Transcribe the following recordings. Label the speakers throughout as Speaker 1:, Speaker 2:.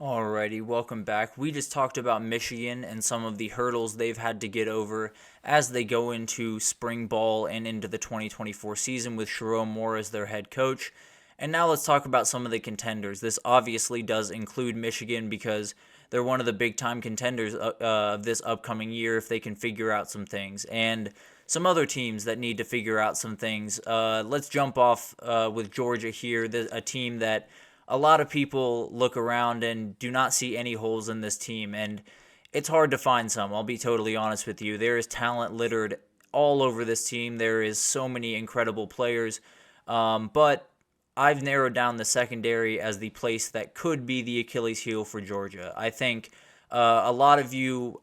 Speaker 1: Alrighty, welcome back. We just talked about Michigan and some of the hurdles they've had to get over as they go into spring ball and into the 2024 season with Sharon Moore as their head coach. And now let's talk about some of the contenders. This obviously does include Michigan because they're one of the big time contenders of this upcoming year if they can figure out some things. And some other teams that need to figure out some things. Let's jump off with Georgia here, a team that a lot of people look around and do not see any holes in this team, and it's hard to find some. I'll be totally honest with you. There is talent littered all over this team. There is so many incredible players, but I've narrowed down the secondary as the place that could be the Achilles heel for Georgia. I think a lot of you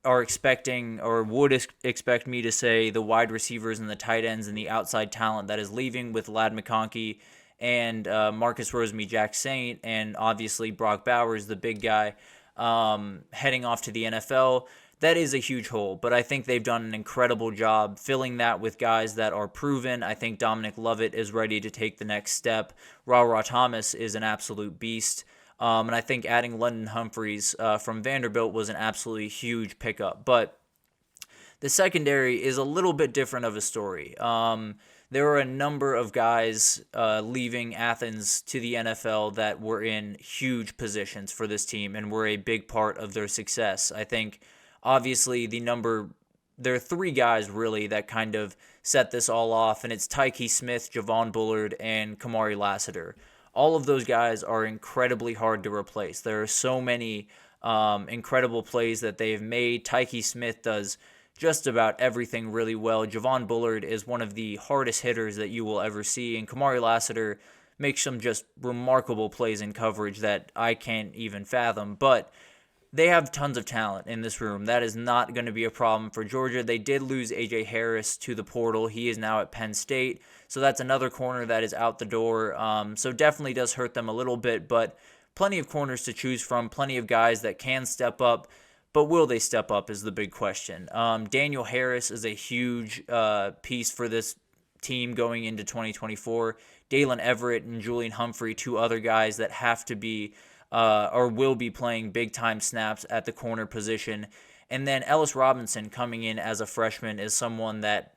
Speaker 1: are expecting or would expect me to say the wide receivers and the tight ends and the outside talent that is leaving with Lad McConkey and Marcus Rosemy-Jack Saint, and obviously Brock Bowers, the big guy, heading off to the NFL. That is a huge hole, but I think they've done an incredible job filling that with guys that are proven. I think Dominic Lovett is ready to take the next step. Ra Thomas is an absolute beast. And I think adding London Humphreys from Vanderbilt was an absolutely huge pickup. But the secondary is a little bit different of a story. There were a number of guys leaving Athens to the NFL that were in huge positions for this team and were a big part of their success. I think, obviously, there are three guys really that kind of set this all off, and it's Tyke Smith, Javon Bullard, and Kamari Lassiter. All of those guys are incredibly hard to replace. There are so many incredible plays that they've made. Tyke Smith does just about everything really well. Javon Bullard is one of the hardest hitters that you will ever see, and Kamari Lassiter makes some just remarkable plays in coverage that I can't even fathom. But they have tons of talent in this room. That is not going to be a problem for Georgia. They did lose A.J. Harris to the portal. He is now at Penn State, so that's another corner that is out the door. So definitely does hurt them a little bit, but plenty of corners to choose from, plenty of guys that can step up. But will they step up is the big question. Daniel Harris is a huge piece for this team going into 2024. Dalen Everett and Julian Humphrey, two other guys that have to be or will be playing big-time snaps at the corner position. And then Ellis Robinson coming in as a freshman is someone that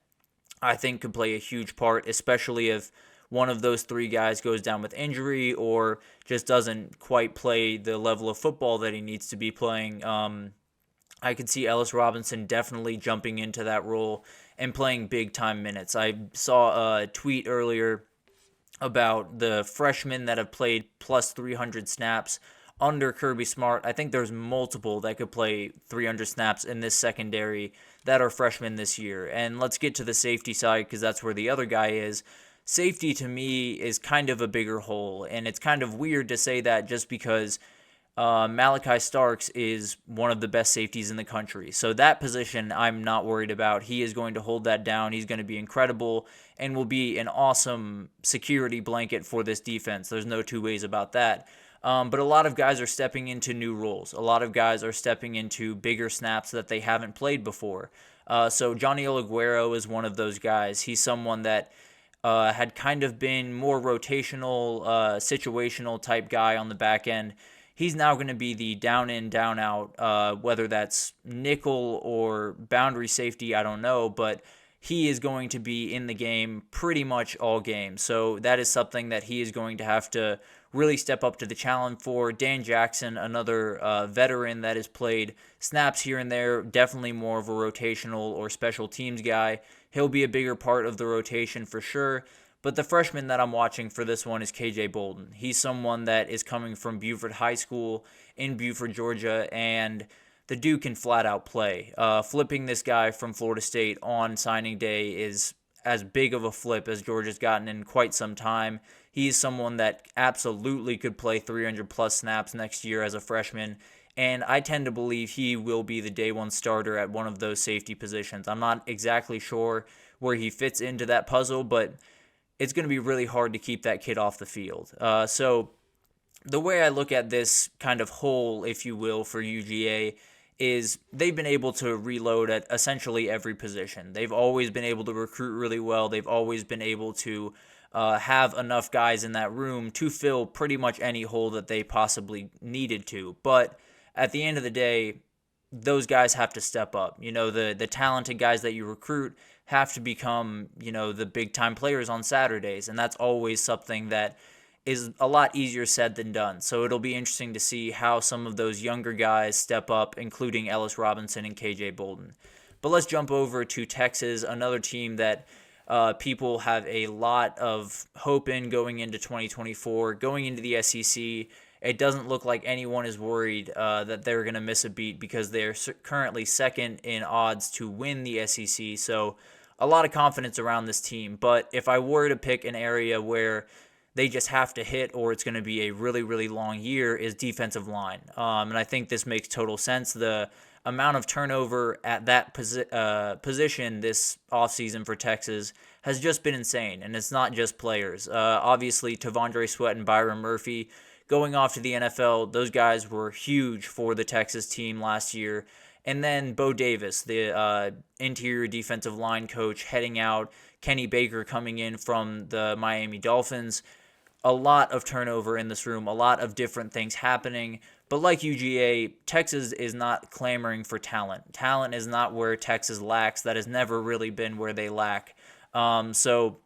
Speaker 1: I think could play a huge part, especially if one of those three guys goes down with injury or just doesn't quite play the level of football that he needs to be playing. I could see Ellis Robinson definitely jumping into that role and playing big-time minutes. I saw a tweet earlier about the freshmen that have played plus 300 snaps under Kirby Smart. I think there's multiple that could play 300 snaps in this secondary that are freshmen this year. And let's get to the safety side because that's where the other guy is. Safety to me is kind of a bigger hole, and it's kind of weird to say that just because Malachi Starks is one of the best safeties in the country. So that position I'm not worried about. He is going to hold that down. He's going to be incredible and will be an awesome security blanket for this defense. There's no two ways about that. But a lot of guys are stepping into new roles. A lot of guys are stepping into bigger snaps that they haven't played before. So Johnny Olaguero is one of those guys. He's someone that had kind of been more rotational, situational type guy on the back end. He's now going to be the down in, down out, whether that's nickel or boundary safety, I don't know, but he is going to be in the game pretty much all game. So that is something that he is going to have to really step up to the challenge for. Dan Jackson, another veteran that has played snaps here and there, definitely more of a rotational or special teams guy. He'll be a bigger part of the rotation for sure. But the freshman that I'm watching for this one is KJ Bolden. He's someone that is coming from Buford High School in Buford, Georgia, and the dude can flat out play. Flipping this guy from Florida State on signing day is as big of a flip as Georgia's gotten in quite some time. He's someone that absolutely could play 300 plus snaps next year as a freshman, and I tend to believe he will be the day one starter at one of those safety positions. I'm not exactly sure where he fits into that puzzle, but it's going to be really hard to keep that kid off the field. So the way I look at this kind of hole, if you will, for UGA is they've been able to reload at essentially every position. They've always been able to recruit really well. They've always been able to have enough guys in that room to fill pretty much any hole that they possibly needed to. But at the end of the day, those guys have to step up. The talented guys that you recruit have to become, the big time players on Saturdays. And that's always something that is a lot easier said than done. So it'll be interesting to see how some of those younger guys step up, including Ellis Robinson and KJ Bolden. But let's jump over to Texas, another team that people have a lot of hope in going into 2024, going into the SEC. It doesn't look like anyone is worried that they're going to miss a beat because they're currently second in odds to win the SEC. So a lot of confidence around this team. But if I were to pick an area where they just have to hit or it's going to be a really, really long year is defensive line. And I think this makes total sense. The amount of turnover at that position this offseason for Texas has just been insane. And it's not just players. Obviously, T'Vondre Sweat and Byron Murphy going off to the NFL, those guys were huge for the Texas team last year. And then Bo Davis, the interior defensive line coach, heading out. Kenny Baker coming in from the Miami Dolphins. A lot of turnover in this room, a lot of different things happening. But like UGA, Texas is not clamoring for talent. Talent is not where Texas lacks. That has never really been where they lack. So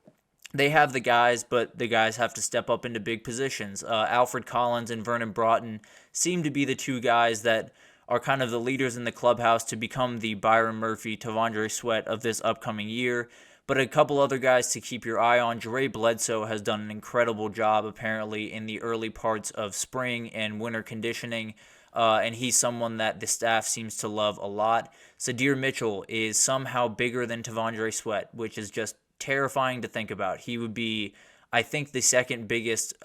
Speaker 1: they have the guys, but the guys have to step up into big positions. Alfred Collins and Vernon Broughton seem to be the two guys that are kind of the leaders in the clubhouse to become the Byron Murphy, T'Vondre Sweat of this upcoming year. But a couple other guys to keep your eye on. Jere Bledsoe has done an incredible job, apparently, in the early parts of spring and winter conditioning, and he's someone that the staff seems to love a lot. Sadir Mitchell is somehow bigger than T'Vondre Sweat, which is just terrifying to think about. He would be, I think, the second biggest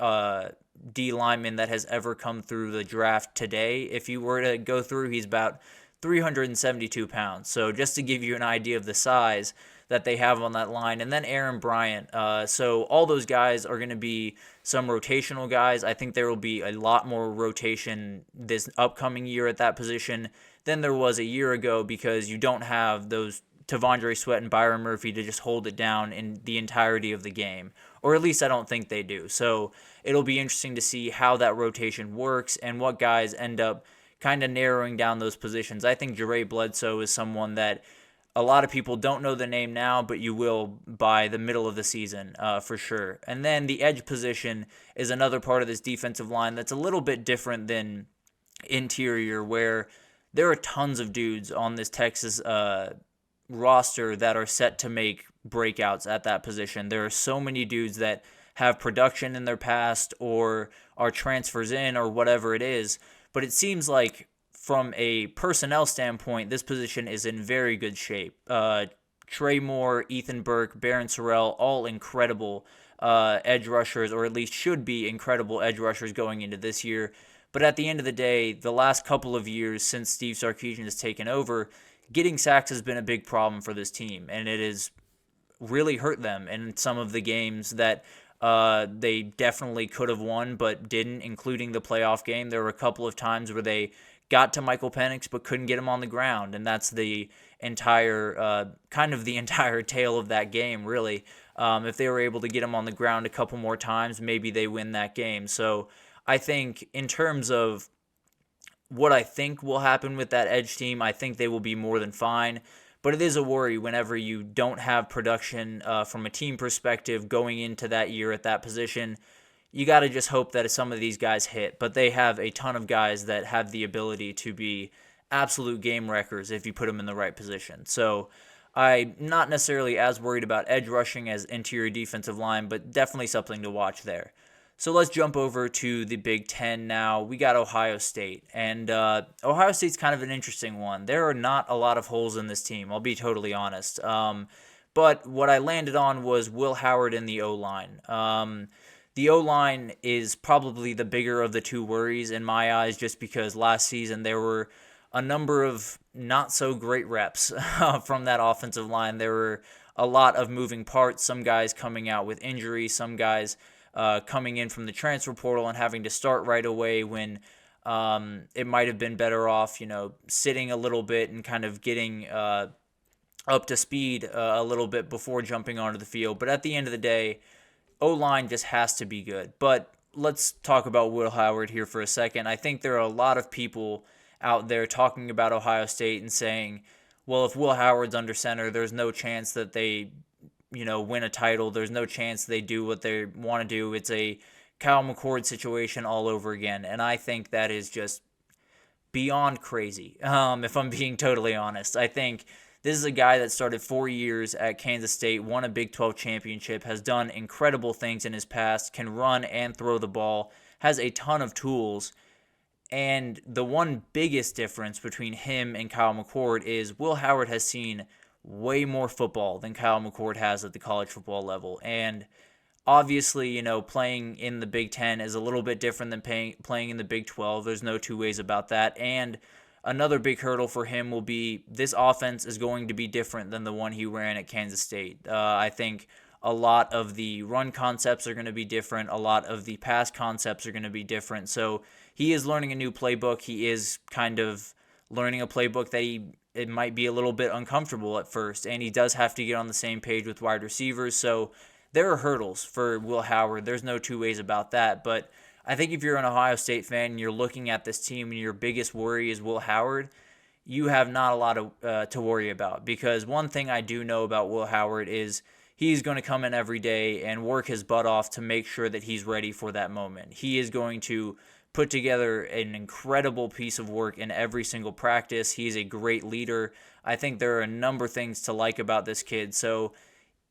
Speaker 1: D lineman that has ever come through the draft today. If you were to go through, he's about 372 pounds. So just to give you an idea of the size that they have on that line. And then Aaron Bryant. So all those guys are going to be some rotational guys. I think there will be a lot more rotation this upcoming year at that position than there was a year ago because you don't have those T'Vondre Sweat and Byron Murphy to just hold it down in the entirety of the game. Or at least I don't think they do. So it'll be interesting to see how that rotation works and what guys end up kind of narrowing down those positions. I think Jere Bledsoe is someone that a lot of people don't know the name now, but you will by the middle of the season for sure. And then the edge position is another part of this defensive line that's a little bit different than interior, where there are tons of dudes on this Texas roster that are set to make breakouts at that position. There are so many dudes that have production in their past or are transfers in or whatever it is. But it seems like from a personnel standpoint, this position is in very good shape. Trey Moore, Ethan Burke, Barron Sorrell, all incredible edge rushers, or at least should be incredible edge rushers going into this year. But at the end of the day, the last couple of years since Steve Sarkisian has taken over, getting sacks has been a big problem for this team, and it has really hurt them in some of the games that they definitely could have won but didn't, including the playoff game. There were a couple of times where they got to Michael Penix but couldn't get him on the ground, and that's the entire entire tale of that game, really. If they were able to get him on the ground a couple more times, maybe they win that game. So I think in terms of what I think will happen with that edge team, I think they will be more than fine. But it is a worry whenever you don't have production from a team perspective going into that year at that position. You got to just hope that some of these guys hit. But they have a ton of guys that have the ability to be absolute game wreckers if you put them in the right position. So I'm not necessarily as worried about edge rushing as interior defensive line, but definitely something to watch there. So let's jump over to the Big Ten now. We got Ohio State, and Ohio State's kind of an interesting one. There are not a lot of holes in this team, I'll be totally honest. But what I landed on was Will Howard in the O-line. The O-line is probably the bigger of the two worries in my eyes, just because last season there were a number of not-so-great reps from that offensive line. There were a lot of moving parts, some guys coming out with injury, some guys coming in from the transfer portal and having to start right away when it might have been better off, sitting a little bit and kind of getting up to speed a little bit before jumping onto the field. But at the end of the day, O-line just has to be good. But let's talk about Will Howard here for a second. I think there are a lot of people out there talking about Ohio State and saying, well, if Will Howard's under center, there's no chance that they, win a title. There's no chance they do what they want to do. It's a Kyle McCord situation all over again. And I think that is just beyond crazy, if I'm being totally honest. I think this is a guy that started 4 years at Kansas State, won a Big 12 championship, has done incredible things in his past, can run and throw the ball, has a ton of tools. And the one biggest difference between him and Kyle McCord is Will Howard has seen way more football than Kyle McCord has at the college football level. And obviously, playing in the Big Ten is a little bit different than playing in the Big 12. There's no two ways about that. And another big hurdle for him will be this offense is going to be different than the one he ran at Kansas State. I think a lot of the run concepts are going to be different. A lot of the pass concepts are going to be different. So he is learning a new playbook. He is kind of learning a playbook that it might be a little bit uncomfortable at first. And he does have to get on the same page with wide receivers. So there are hurdles for Will Howard. There's no two ways about that. But I think if you're an Ohio State fan and you're looking at this team and your biggest worry is Will Howard, you have not a lot to worry about. Because one thing I do know about Will Howard is he's going to come in every day and work his butt off to make sure that he's ready for that moment. He is going to put together an incredible piece of work in every single practice. He's a great leader. I think there are a number of things to like about this kid. So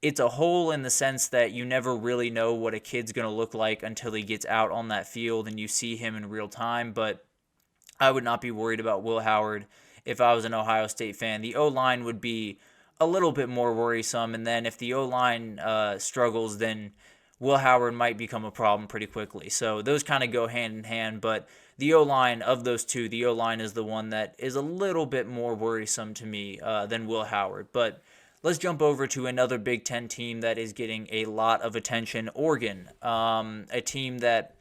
Speaker 1: it's a hole in the sense that you never really know what a kid's going to look like until he gets out on that field and you see him in real time. But I would not be worried about Will Howard if I was an Ohio State fan. The O-line would be a little bit more worrisome. And then if the O-line struggles, then Will Howard might become a problem pretty quickly. So those kind of go hand in hand. But the O-line of those two, the O-line is the one that is a little bit more worrisome to me than Will Howard. But let's jump over to another Big Ten team that is getting a lot of attention, Oregon, a team that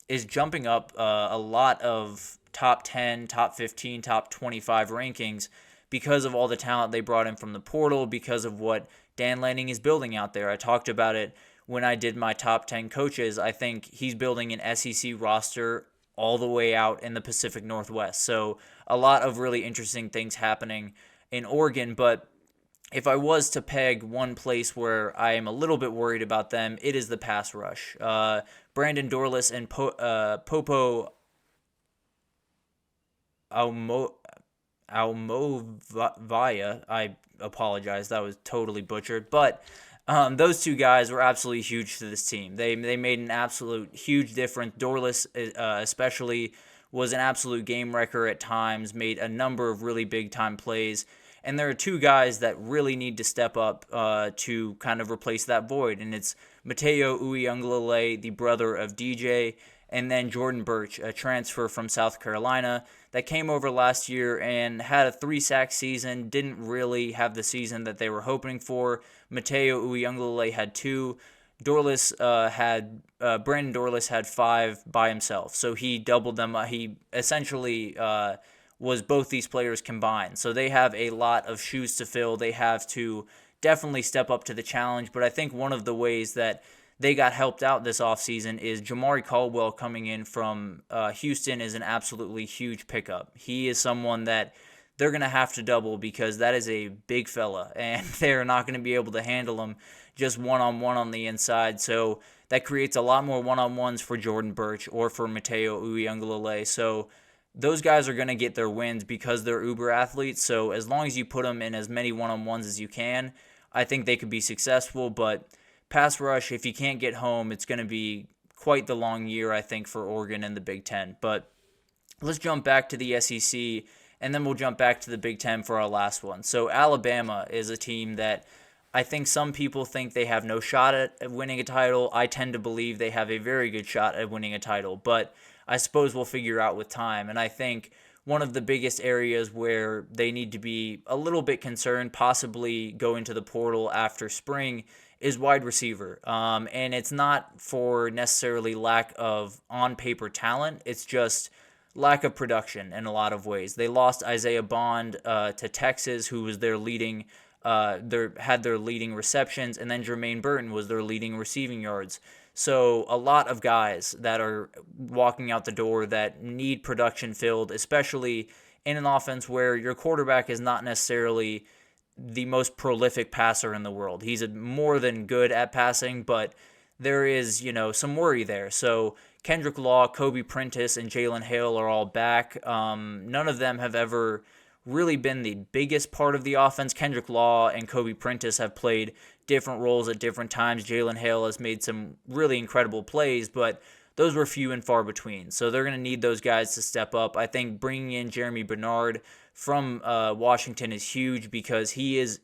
Speaker 1: is jumping up a lot of top 10, top 15, top 25 rankings because of all the talent they brought in from the portal, because of what Dan Lanning is building out there. I talked about it when I did my top 10 coaches. I think he's building an SEC roster all the way out in the Pacific Northwest. So a lot of really interesting things happening in Oregon. But if I was to peg one place where I am a little bit worried about them, it is the pass rush. Brandon Dorlus and Popo Almovaya, I apologize, that was totally butchered, but those two guys were absolutely huge to this team. They made an absolute huge difference. Dorlus especially was an absolute game wrecker at times, made a number of really big-time plays. And there are two guys that really need to step up to kind of replace that void. And it's Mateo Uiagalelei, the brother of DJ, and then Jordan Burch, a transfer from South Carolina that came over last year and had a 3-sack season, didn't really have the season that they were hoping for. Mateo Uiagalelei had 2. Brandon Dorlus had 5 by himself. So he doubled them. He essentially was both these players combined. So they have a lot of shoes to fill. They have to definitely step up to the challenge. But I think one of the ways that they got helped out this offseason is Jamari Caldwell coming in from Houston is an absolutely huge pickup. He is someone that they're going to have to double because that is a big fella, and they're not going to be able to handle him just one-on-one on the inside. So that creates a lot more one-on-ones for Jordan Burch or for Mateo Uiagalelei. So those guys are going to get their wins because they're uber athletes. So as long as you put them in as many one-on-ones as you can, I think they could be successful. But pass rush, if you can't get home, it's going to be quite the long year, I think, for Oregon and the Big Ten. But let's jump back to the SEC, and then we'll jump back to the Big Ten for our last one. So Alabama is a team that I think some people think they have no shot at winning a title. I tend to believe they have a very good shot at winning a title, but I suppose we'll figure out with time. And I think one of the biggest areas where they need to be a little bit concerned, possibly go into the portal after spring, is wide receiver. And it's not for necessarily lack of on-paper talent. It's just lack of production in a lot of ways. They lost Isaiah Bond to Texas, who was their leading had their leading receptions, and then Jermaine Burton was their leading receiving yards. So a lot of guys that are walking out the door that need production filled, especially in an offense where your quarterback is not necessarily the most prolific passer in the world. He's more than good at passing, but there is, some worry there. So Kendrick Law, Kobe Prentice, and Jalen Hale are all back. None of them have ever really been the biggest part of the offense. Kendrick Law and Kobe Prentice have played different roles at different times. Jalen Hale has made some really incredible plays, but those were few and far between. So they're going to need those guys to step up. I think bringing in Jeremy Bernard from Washington is huge because he is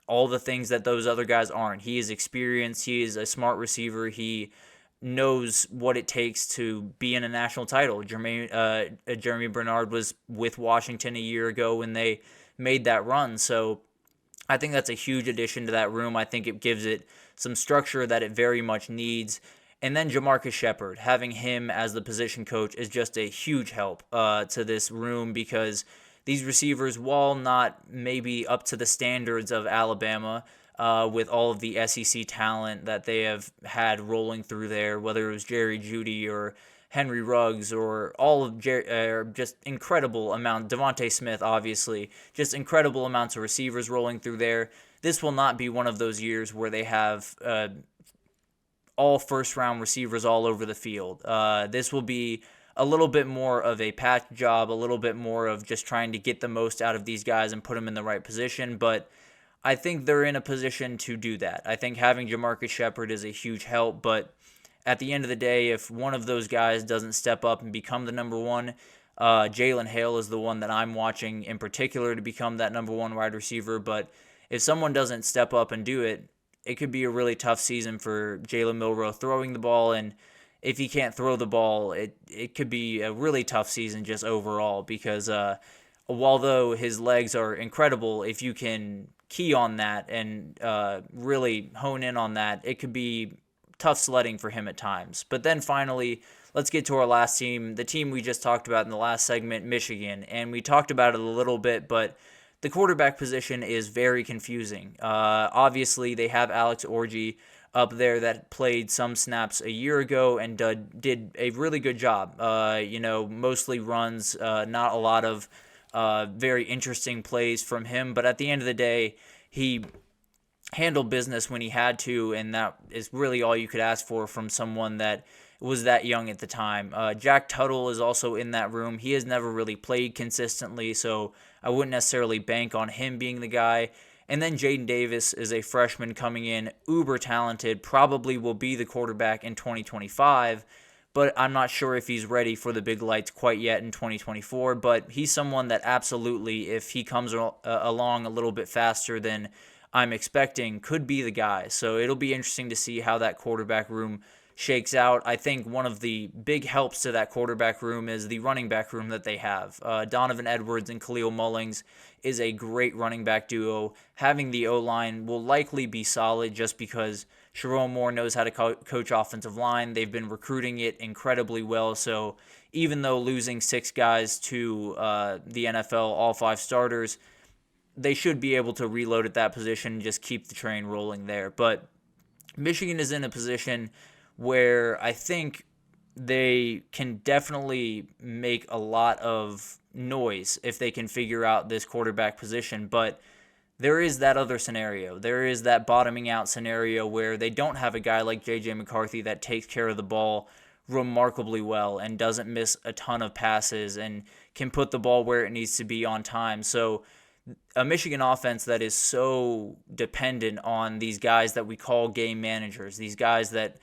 Speaker 1: all the things that those other guys aren't. He is experienced. He is a smart receiver. He knows what it takes to be in a national title. Jeremy Bernard was with Washington a year ago when they made that run. So I think that's a huge addition to that room. I think it gives it some structure that it very much needs. And then Jamarcus Shepard, having him as the position coach is just a huge help to this room because these receivers, while not maybe up to the standards of Alabama, with all of the SEC talent that they have had rolling through there, whether it was Jerry Jeudy or Henry Ruggs or all of just incredible amount, Devontae Smith, obviously, just incredible amounts of receivers rolling through there. This will not be one of those years where they have all first-round receivers all over the field. This will be a little bit more of a patch job, a little bit more of just trying to get the most out of these guys and put them in the right position, but I think they're in a position to do that. I think having Jamarcus Shepard is a huge help, but at the end of the day, if one of those guys doesn't step up and become the number one, Jalen Hale is the one that I'm watching in particular to become that number one wide receiver, but if someone doesn't step up and do it, it could be a really tough season for Jalen Milroe throwing the ball, and if he can't throw the ball, it could be a really tough season just overall because although his legs are incredible, if you can key on that and really hone in on that, it could be tough sledding for him at times. But then finally, let's get to our last team, the team we just talked about in the last segment, Michigan. And we talked about it a little bit, but the quarterback position is very confusing. Obviously, they have Alex Orji up there that played some snaps a year ago and did a really good job. Mostly runs, not a lot of very interesting plays from him, but at the end of the day, he handled business when he had to, and that is really all you could ask for from someone that was that young at the time. Jack Tuttle is also in that room. He has never really played consistently, so I wouldn't necessarily bank on him being the guy. And then Jaden Davis is a freshman coming in, uber talented, probably will be the quarterback in 2025, but I'm not sure if he's ready for the big lights quite yet in 2024. But he's someone that absolutely, if he comes along a little bit faster than I'm expecting, could be the guy. So it'll be interesting to see how that quarterback room shakes out. I think one of the big helps to that quarterback room is the running back room that they have. Donovan Edwards and Khalil Mullings is a great running back duo. Having the O-line will likely be solid just because Sharon Moore knows how to coach offensive line. They've been recruiting it incredibly well. So even though losing 6 guys to the NFL, all 5 starters, they should be able to reload at that position and just keep the train rolling there. But Michigan is in a position where I think they can definitely make a lot of noise if they can figure out this quarterback position. But there is that other scenario. There is that bottoming out scenario where they don't have a guy like J.J. McCarthy that takes care of the ball remarkably well and doesn't miss a ton of passes and can put the ball where it needs to be on time. So a Michigan offense that is so dependent on these guys that we call game managers, these guys that,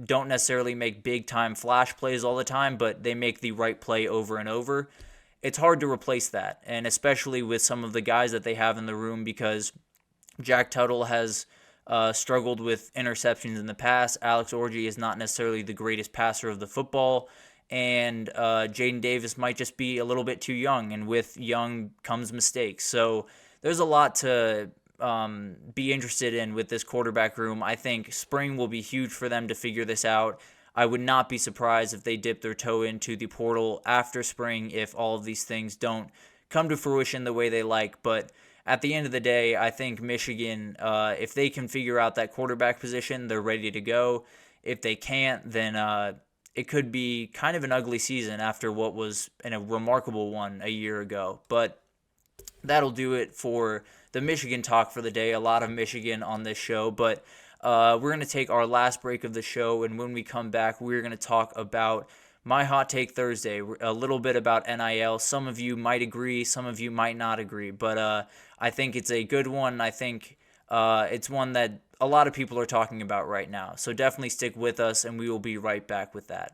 Speaker 1: don't necessarily make big-time flash plays all the time, but they make the right play over and over. It's hard to replace that, and especially with some of the guys that they have in the room because Jack Tuttle has struggled with interceptions in the past. Alex Orji is not necessarily the greatest passer of the football, and Jaden Davis might just be a little bit too young, and with young comes mistakes. So there's a lot to be interested in with this quarterback room. I think spring will be huge for them to figure this out. I would not be surprised if they dip their toe into the portal after spring if all of these things don't come to fruition the way they like. But at the end of the day, I think Michigan, if they can figure out that quarterback position, they're ready to go. If they can't, then it could be kind of an ugly season after what was a remarkable one a year ago. But that'll do it for the Michigan talk for the day. A lot of Michigan on this show, but we're going to take our last break of the show, and when we come back, we're going to talk about my Hot Take Thursday, a little bit about NIL. Some of you might agree, some of you might not agree, but I think it's a good one. I think it's one that a lot of people are talking about right now. So definitely stick with us, and we will be right back with that.